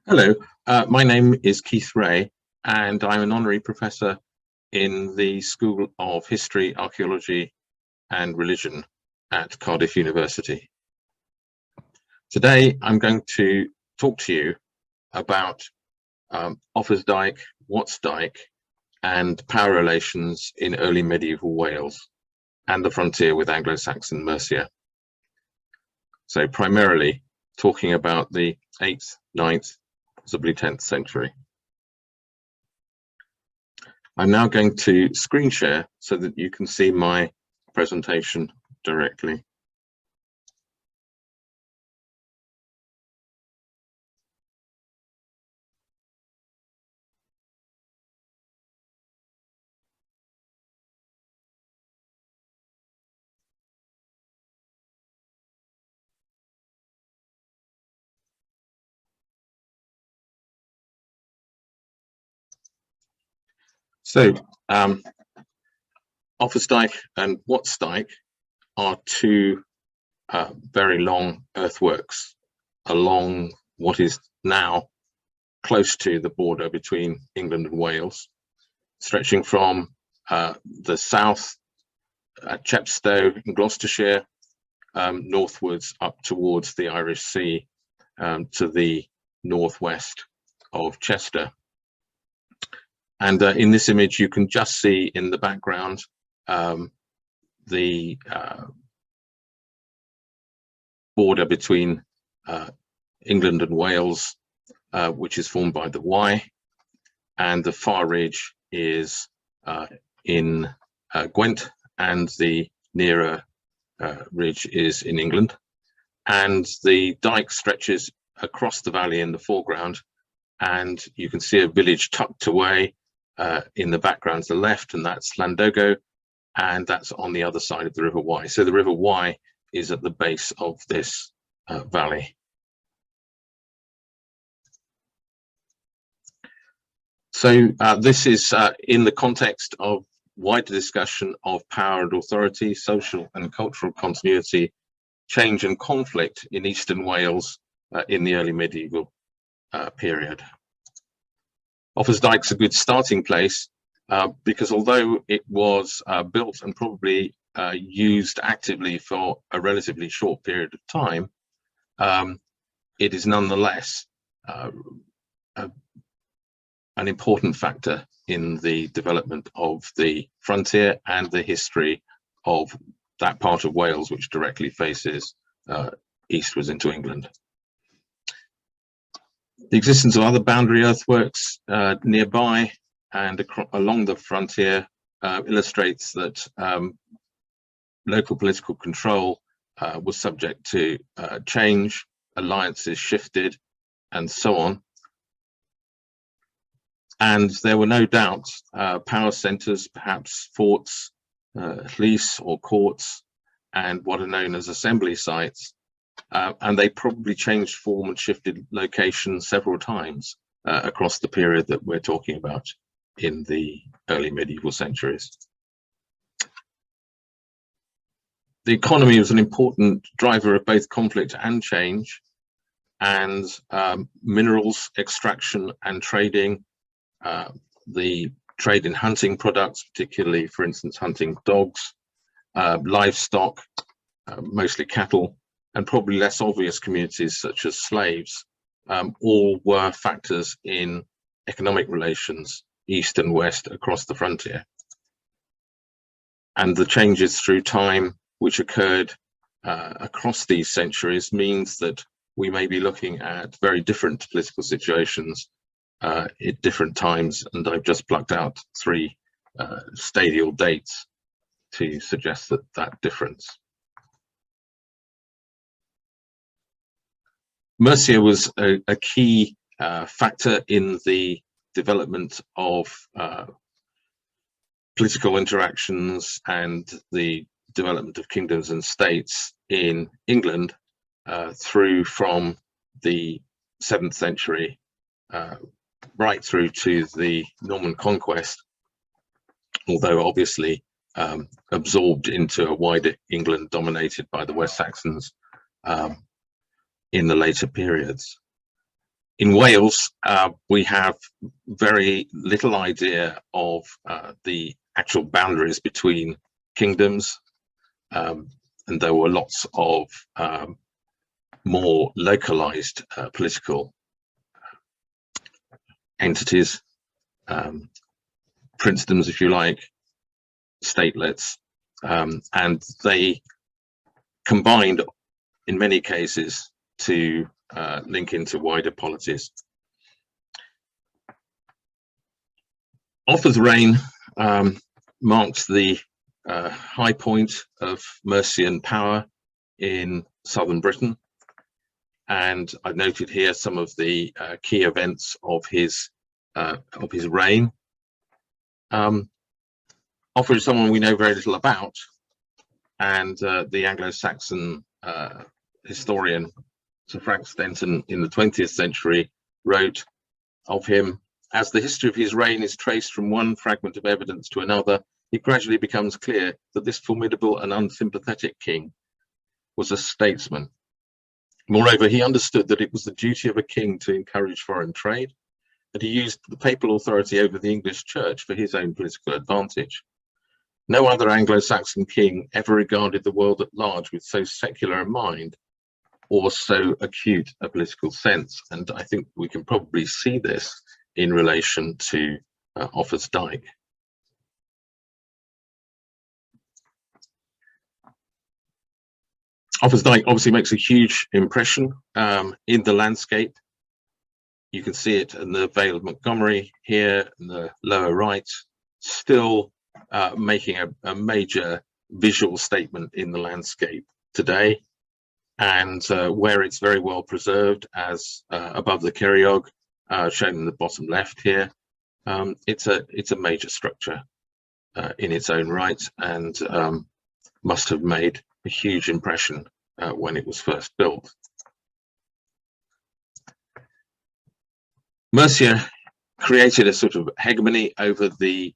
Hello, my name is Keith Ray, and I'm an Honorary Professor in the School of History, Archaeology and Religion at Cardiff University. Today, I'm going to talk to you about Offa's Dyke, what's Dyke, and power relations in early medieval Wales and the frontier with Anglo-Saxon Mercia. So primarily talking about the 8th, 9th, possibly 10th century. I'm now going to screen share so that you can see my presentation directly. So, Offa's Dyke and what's Dyke are two very long earthworks along what is now close to the border between England and Wales, stretching from the south at Chepstow in Gloucestershire northwards up towards the Irish Sea to the northwest of Chester. And in this image, you can just see in the background the border between England and Wales, which is formed by the Y, and the far ridge is in Gwent, and the nearer ridge is in England. And the Dyke stretches across the valley in the foreground, and you can see a village tucked away in the background to the left, and that's Llandogo, and that's on the other side of the River Wye. So the River Wye is at the base of this valley. So this is in the context of wider discussion of power and authority, social and cultural continuity, change and conflict in eastern Wales in the early medieval period. Offa's Dyke's a good starting place because although it was built and probably used actively for a relatively short period of time, it is nonetheless an important factor in the development of the frontier and the history of that part of Wales which directly faces eastwards into England. The existence of other boundary earthworks nearby and along the frontier illustrates that local political control was subject to change, alliances shifted, and so on. And there were no doubt power centres, perhaps forts, police or courts, and what are known as assembly sites. And they probably changed form and shifted location several times across the period that we're talking about in the early medieval centuries. The economy was an important driver of both conflict and change, and minerals extraction and trading, the trade in hunting products, particularly, for instance, hunting dogs, livestock, mostly cattle, and probably less obvious communities such as slaves, all were factors in economic relations east and west across the frontier. And the changes through time which occurred across these centuries means that we may be looking at very different political situations at different times, and I've just plucked out 3 stadial dates to suggest that difference. Mercia was a key factor in the development of political interactions and the development of kingdoms and states in England through from the 7th century right through to the Norman conquest, although obviously absorbed into a wider England dominated by the West Saxons in the later periods. In Wales, we have very little idea of the actual boundaries between kingdoms, and there were lots of more localized political entities, princedoms, if you like, statelets, and they combined in many cases to link into wider polities. Offa's reign marks the high point of Mercian power in southern Britain, and I've noted here some of the key events of his reign. Offa is someone we know very little about, and the Anglo-Saxon historian Sir Frank Stenton in the 20th century wrote of him, as the history of his reign is traced from one fragment of evidence to another, it gradually becomes clear that this formidable and unsympathetic king was a statesman. Moreover, he understood that it was the duty of a king to encourage foreign trade, and he used the papal authority over the English church for his own political advantage. No other Anglo-Saxon king ever regarded the world at large with so secular a mind or so acute a political sense, and I think we can probably see this in relation to Offa's Dyke. Offa's Dyke obviously makes a huge impression in the landscape. You can see it in the Vale of Montgomery here in the lower right, still making a major visual statement in the landscape today, and where it's very well preserved, as above the Ceiriog, shown in the bottom left here. It's a major structure in its own right, and must have made a huge impression when it was first built. Mercia created a sort of hegemony over the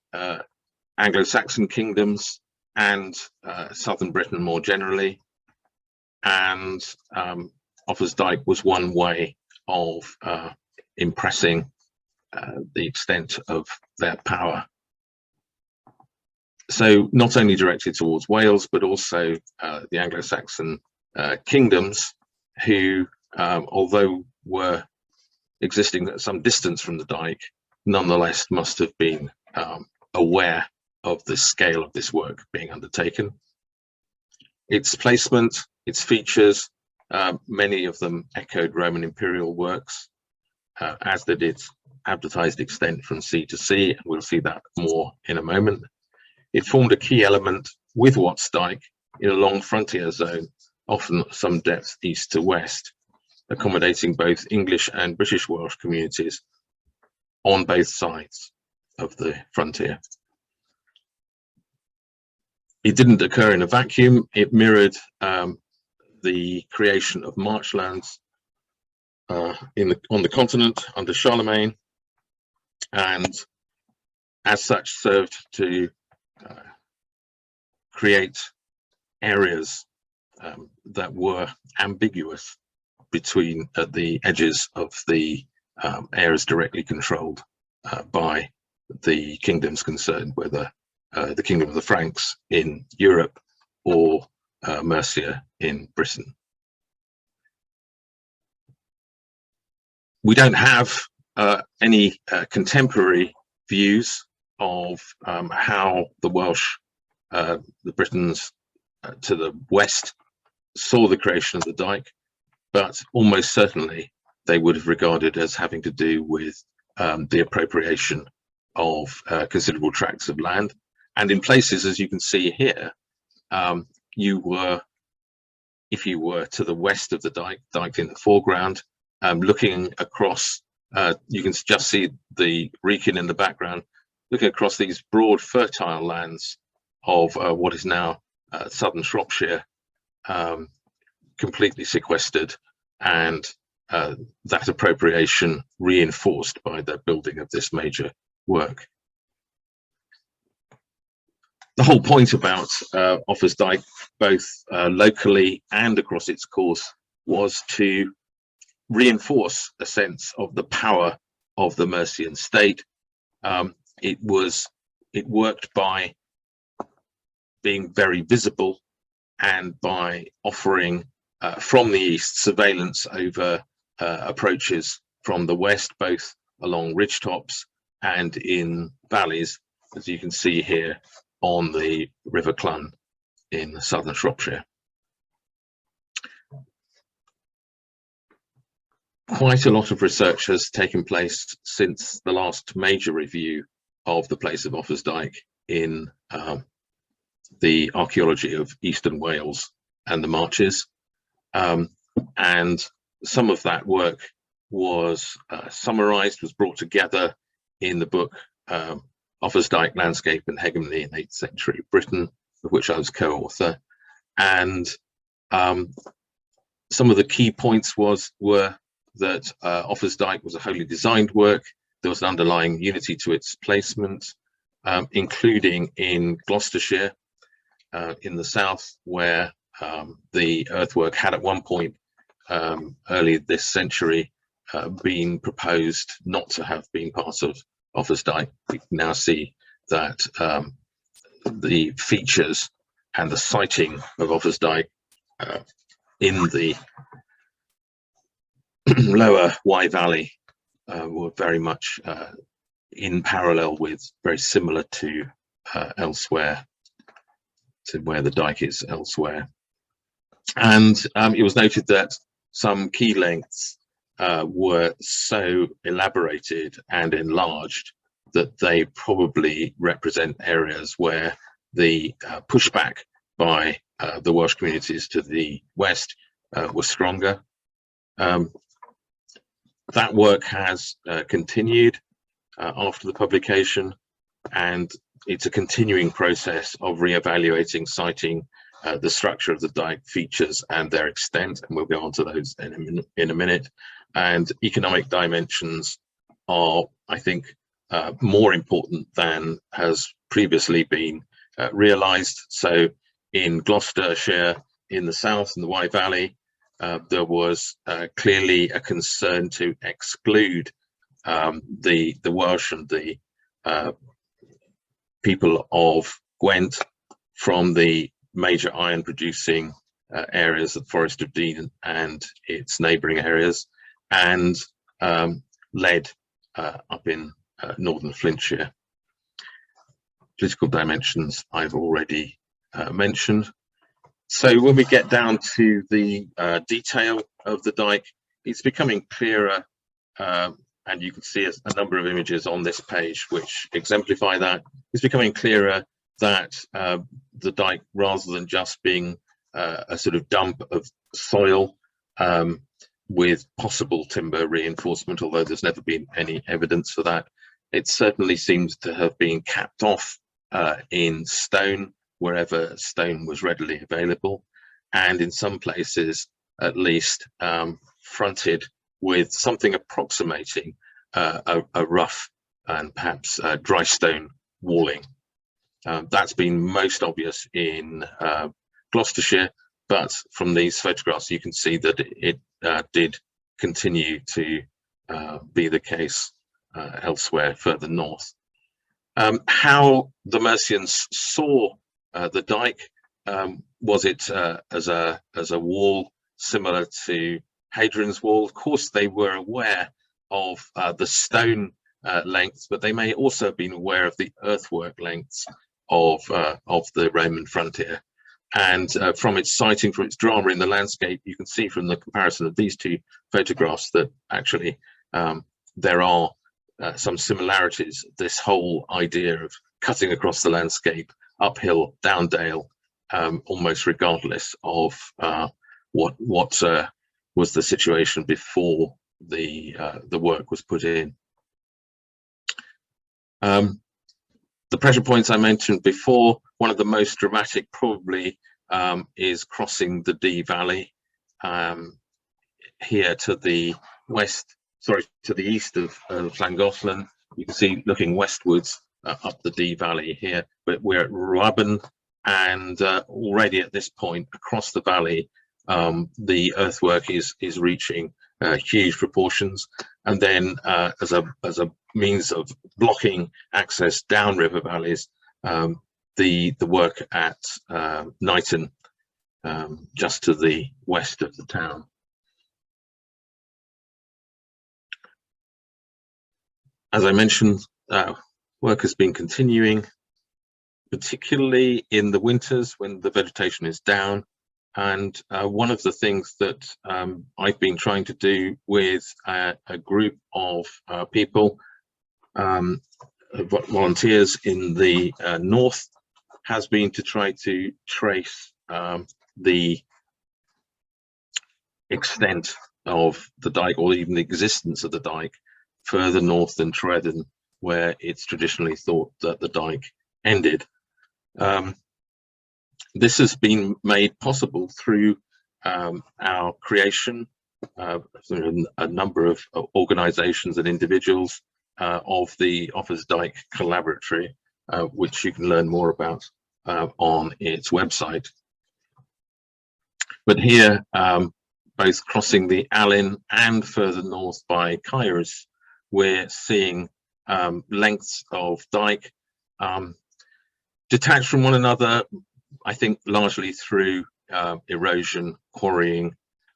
Anglo-Saxon kingdoms and southern Britain more generally, and Offa's Dyke was one way of impressing the extent of their power. So not only directed towards Wales, but also the Anglo-Saxon kingdoms, who, although were existing at some distance from the Dyke, nonetheless must have been aware of the scale of this work being undertaken. Its placement, its features, many of them echoed Roman imperial works, as did its advertised extent from sea to sea, and we'll see that more in a moment. It formed a key element with Watts Dyke in a long frontier zone, often some depth east to west, accommodating both English and British Welsh communities on both sides of the frontier. It didn't occur in a vacuum. It mirrored the creation of marshlands on the continent under Charlemagne, and as such served to create areas that were ambiguous between the edges of the areas directly controlled by the kingdoms concerned, whether the Kingdom of the Franks in Europe or Mercia in Britain. We don't have any contemporary views of how the Welsh, the Britons to the west, saw the creation of the Dyke, but almost certainly they would have regarded as having to do with the appropriation of considerable tracts of land. And in places, as you can see here, if you were to the west of the Dyke in the foreground, looking across, you can just see the Wrekin in the background, looking across these broad fertile lands of what is now southern Shropshire, completely sequestered, and that appropriation reinforced by the building of this major work. The whole point about Offa's Dyke, both locally and across its course, was to reinforce a sense of the power of the Mercian state. It worked by being very visible and by offering from the east surveillance over approaches from the west, both along ridgetops and in valleys, as you can see here on the River Clun in southern Shropshire. Quite a lot of research has taken place since the last major review of the place of Offa's Dyke in the Archaeology of Eastern Wales and the Marches, and some of that work was summarised, was brought together in the book Offa's Dyke, Landscape and Hegemony in 8th Century Britain, of which I was co-author. And some of the key points were that Offa's Dyke was a wholly designed work. There was an underlying unity to its placement, including in Gloucestershire in the south, where the earthwork had at one point early this century been proposed not to have been part of Offa's Dyke. We can now see that the features and the siting of Offa's Dyke in the lower Wye Valley were very much in parallel with, very similar to elsewhere, to where the dyke is elsewhere. And it was noted that some key lengths were so elaborated and enlarged that they probably represent areas where the pushback by the Welsh communities to the west was stronger. That work has continued after the publication, and it's a continuing process of re-evaluating, citing the structure of the dyke, features and their extent, and we'll go on to those in a minute. And economic dimensions are, I think, more important than has previously been realised. So in Gloucestershire, in the south, in the Wye Valley, there was clearly a concern to exclude the Welsh and the people of Gwent from the major iron producing areas of the Forest of Dean and its neighbouring areas, and lead up in northern Flintshire. Political dimensions I've already mentioned. So when we get down to the detail of the dyke, it's becoming clearer, and you can see a number of images on this page which exemplify that. It's becoming clearer that the dyke, rather than just being a sort of dump of soil with possible timber reinforcement, although there's never been any evidence for that, it certainly seems to have been capped off in stone, wherever stone was readily available, and in some places at least fronted with something approximating a rough and perhaps dry stone walling. That's been most obvious in Gloucestershire, but from these photographs you can see that it did continue to be the case elsewhere further north. How the Mercians saw the dyke, was it as a wall similar to Hadrian's Wall? Of course they were aware of the stone lengths, but they may also have been aware of the earthwork lengths of the Roman frontier. And from its siting, from its drama in the landscape, you can see from the comparison of these two photographs that actually there are some similarities. This whole idea of cutting across the landscape, uphill, down dale, almost regardless of what was the situation before the work was put in. The pressure points I mentioned before, one of the most dramatic probably is crossing the Dee Valley here to the west, sorry, to the east of Llangollen. You can see looking westwards up the Dee Valley here, but we're at Rwaben, and already at this point across the valley the earthwork is reaching huge proportions, and then as a means of blocking access down river valleys, the work at Knighton, just to the west of the town. As I mentioned, work has been continuing, particularly in the winters when the vegetation is down. And one of the things that I've been trying to do with a group of people, volunteers in the north, has been to try to trace the extent of the Dyke, or even the existence of the Dyke, further north than Tredden, where it's traditionally thought that the Dyke ended. This has been made possible through our creation, through a number of organisations and individuals, of the Offa's Dyke Collaboratory, which you can learn more about on its website. But here, both crossing the Alyn and further north by Kairos, we're seeing lengths of Dyke detached from one another, I think largely through erosion, quarrying,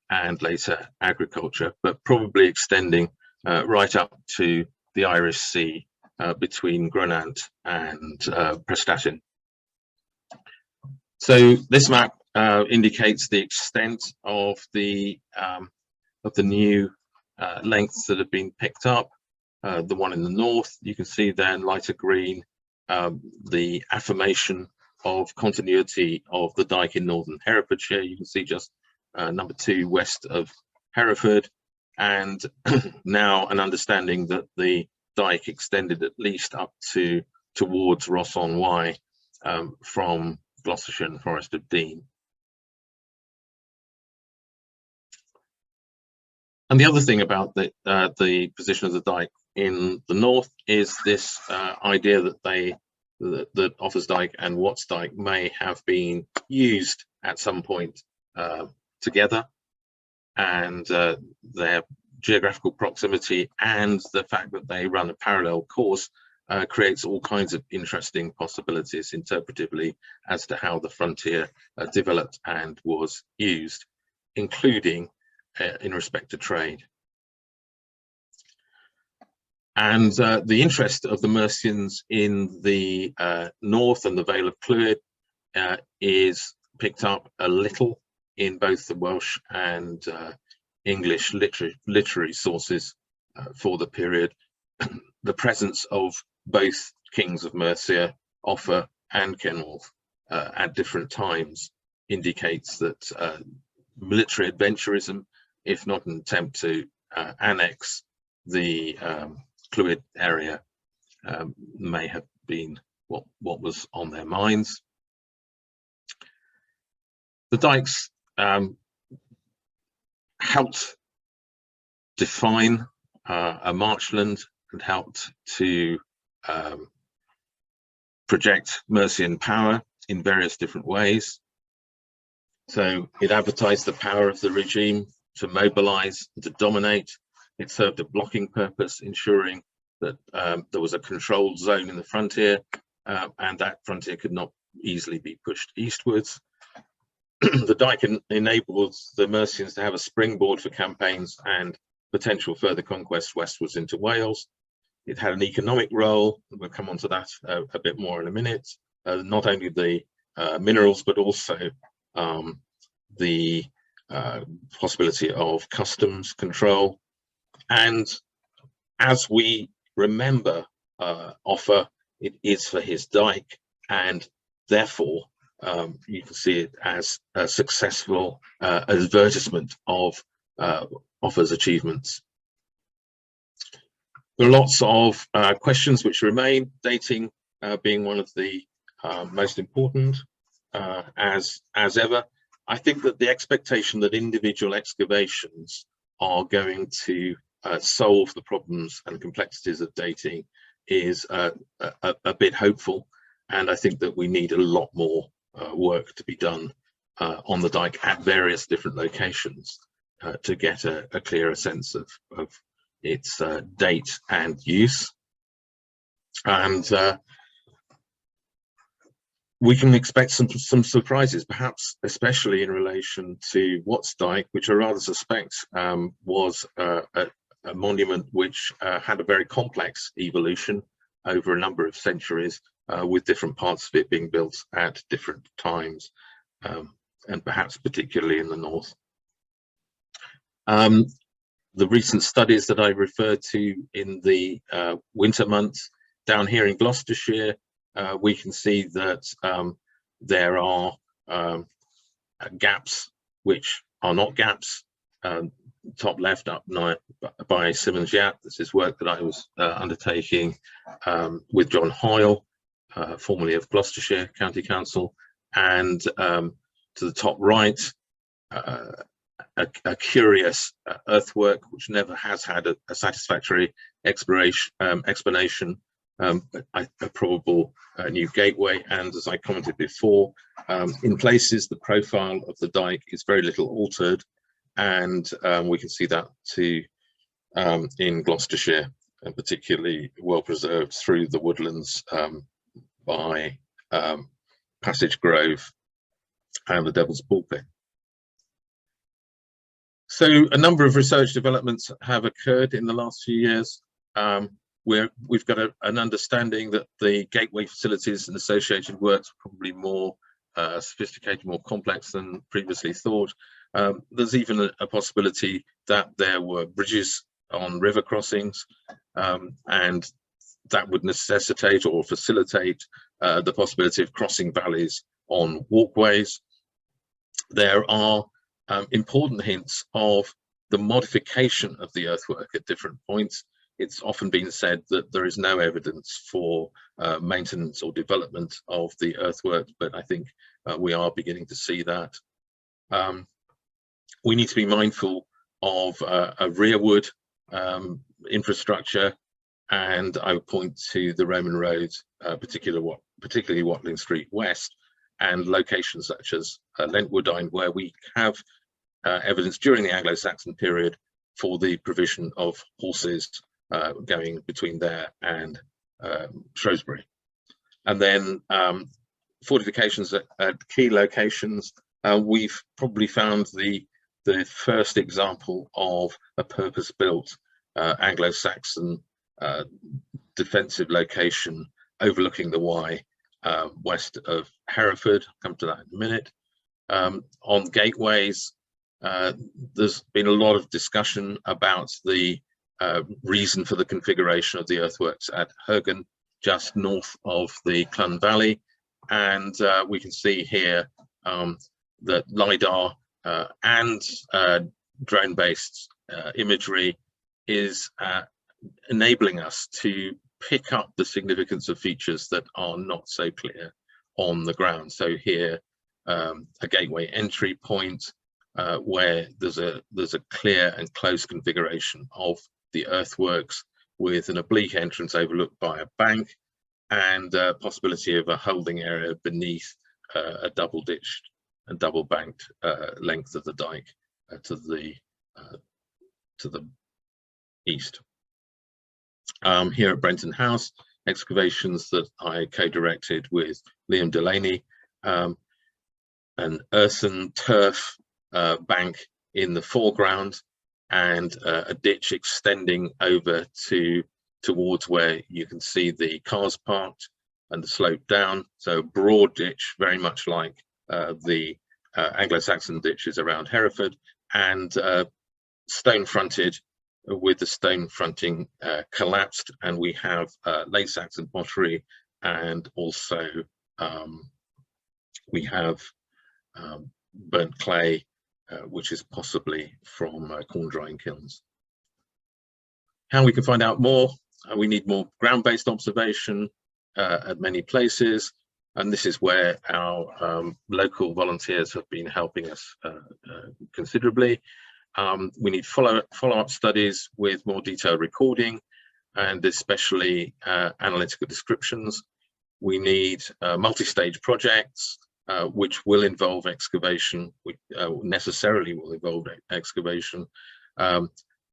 and later agriculture, but probably extending right up to the Irish Sea between Grenant and Prestatyn. So this map indicates the extent of the new lengths that have been picked up. The one in the north, you can see there in lighter green, the affirmation of continuity of the Dyke in northern Herefordshire. You can see just number 2 west of Hereford, and now an understanding that the Dyke extended at least up towards Ross-on-Wye from Gloucestershire and Forest of Dean. And the other thing about the position of the Dyke in the north is this idea that that Offa's Dyke and Watts Dyke may have been used at some point together, and their geographical proximity and the fact that they run a parallel course creates all kinds of interesting possibilities interpretively as to how the frontier developed and was used, including in respect to trade. And the interest of the Mercians in the north and the Vale of Clwyd is picked up a little in both the Welsh and English literary sources for the period. The presence of both kings of Mercia, Offa and Kenwulf, at different times indicates that military adventurism, if not an attempt to annex the Clwyd area, may have been what was on their minds. The Dykes helped define a marchland and helped to project Mercian power in various different ways. So it advertised the power of the regime to mobilize and to dominate. It served a blocking purpose, ensuring that there was a controlled zone in the frontier, and that frontier could not easily be pushed eastwards. The Dyke enables the Mercians to have a springboard for campaigns and potential further conquests westwards into Wales. It had an economic role, we'll come on to that a bit more in a minute, not only the minerals, but also the possibility of customs control. And as we remember Offa, it is for his Dyke, and therefore you can see it as a successful advertisement of Offa's achievements. There are lots of questions which remain, dating being one of the most important, as ever. I think that the expectation that individual excavations are going to solve the problems and complexities of dating is a bit hopeful, and I think that we need a lot more work to be done on the Dyke at various different locations to get a clearer sense of its date and use. And we can expect some surprises, perhaps especially in relation to Watts Dyke, which I rather suspect was a monument which had a very complex evolution over a number of centuries, with different parts of it being built at different times, and perhaps particularly in the north. The recent studies that I referred to in the winter months down here in Gloucestershire, we can see that there are gaps which are not gaps. Top left up by Simmons Yap. This is work that I was undertaking with John Hoyle, formerly of Gloucestershire County Council, and to the top right, a curious earthwork which never has had a satisfactory explanation, a probable new gateway. And as I commented before, in places the profile of the dike is very little altered, and we can see that too in Gloucestershire, and particularly well preserved through the woodlands by Passage Grove and the Devil's Pulpit. So a number of research developments have occurred in the last few years. We've got an understanding that the gateway facilities and associated works are probably more sophisticated, more complex than previously thought. There's even a possibility that there were bridges on river crossings, and that would necessitate or facilitate the possibility of crossing valleys on walkways. There are important hints of the modification of the earthwork at different points. It's often been said that there is no evidence for maintenance or development of the earthwork, but I think we are beginning to see that. We need to be mindful of a rearward infrastructure, and I would point to the Roman road, particularly Watling Street West, and locations such as Lentwoodine, where we have evidence during the Anglo-Saxon period for the provision of horses going between there and Shrewsbury. And then fortifications at key locations. We've probably found the first example of a purpose-built Anglo-Saxon defensive location overlooking the Wye, west of Hereford. I'll come to that in a minute. On gateways, there's been a lot of discussion about the reason for the configuration of the earthworks at Hergan, just north of the Clun Valley, and we can see here that LiDAR and drone-based imagery is enabling us to pick up the significance of features that are not so clear on the ground. So here, a gateway entry point where there's a clear and close configuration of the earthworks with an oblique entrance overlooked by a bank, and possibility of a holding area beneath a double ditched and double banked length of the dike to the east. Here at Brenton House, excavations that I co-directed with Liam Delaney, an earthen turf bank in the foreground, and a ditch extending over towards where you can see the cars parked and the slope down. So a broad ditch, very much like the Anglo-Saxon ditches around Hereford, and stone fronted, with the stone fronting collapsed, and we have late Saxon pottery, and also we have burnt clay, which is possibly from corn drying kilns. How we can find out more? We need more ground-based observation at many places, and this is where our local volunteers have been helping us considerably. We need follow-up studies with more detailed recording, and especially analytical descriptions. We need multi-stage projects which will involve excavation, which necessarily will involve excavation,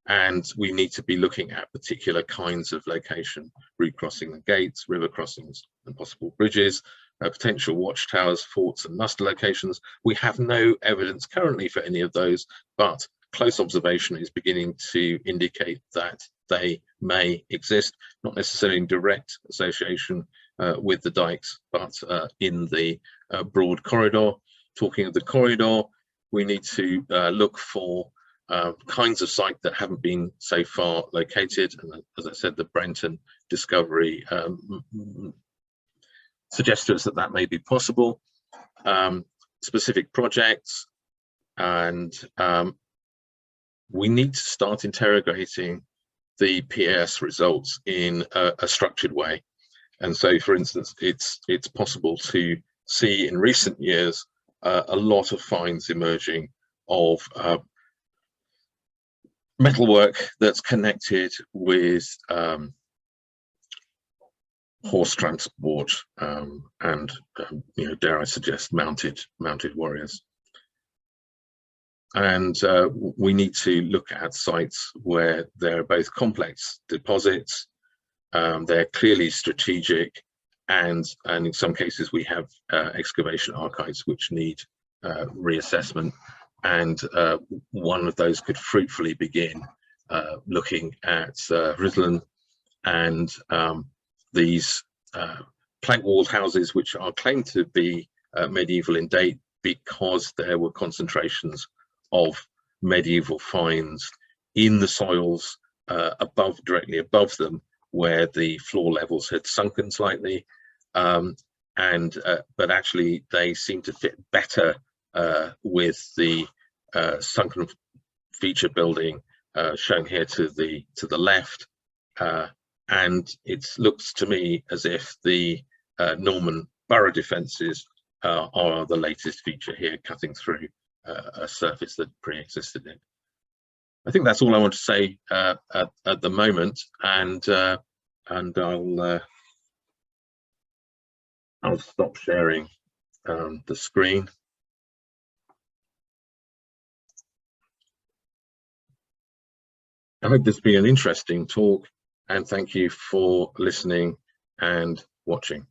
and we need to be looking at particular kinds of location: route crossing and gates, river crossings and possible bridges, potential watchtowers, forts and muster locations. We have no evidence currently for any of those, but close observation is beginning to indicate that they may exist, not necessarily in direct association with the dikes, but in the broad corridor. Talking of the corridor, we need to look for kinds of site that haven't been so far located, and as I said, the Brenton discovery suggests to us that that may be possible. Specific projects, and we need to start interrogating the PS results in a structured way. And so, for instance, it's possible to see in recent years a lot of finds emerging of metalwork that's connected with horse transport and you know, dare I suggest, mounted warriors. And we need to look at sites where there are both complex deposits, they're clearly strategic, and in some cases we have excavation archives which need reassessment. And one of those could fruitfully begin looking at Rhuddlan and these plank-walled houses, which are claimed to be medieval in date because there were concentrations of medieval finds in the soils directly above them, where the floor levels had sunken slightly, but actually they seem to fit better with the sunken feature building shown here to the left, and it looks to me as if the Norman borough defences are the latest feature here, cutting through a surface that pre-existed it. I think that's all I want to say at the moment, and I'll stop sharing the screen. I hope this has been an interesting talk, and thank you for listening and watching.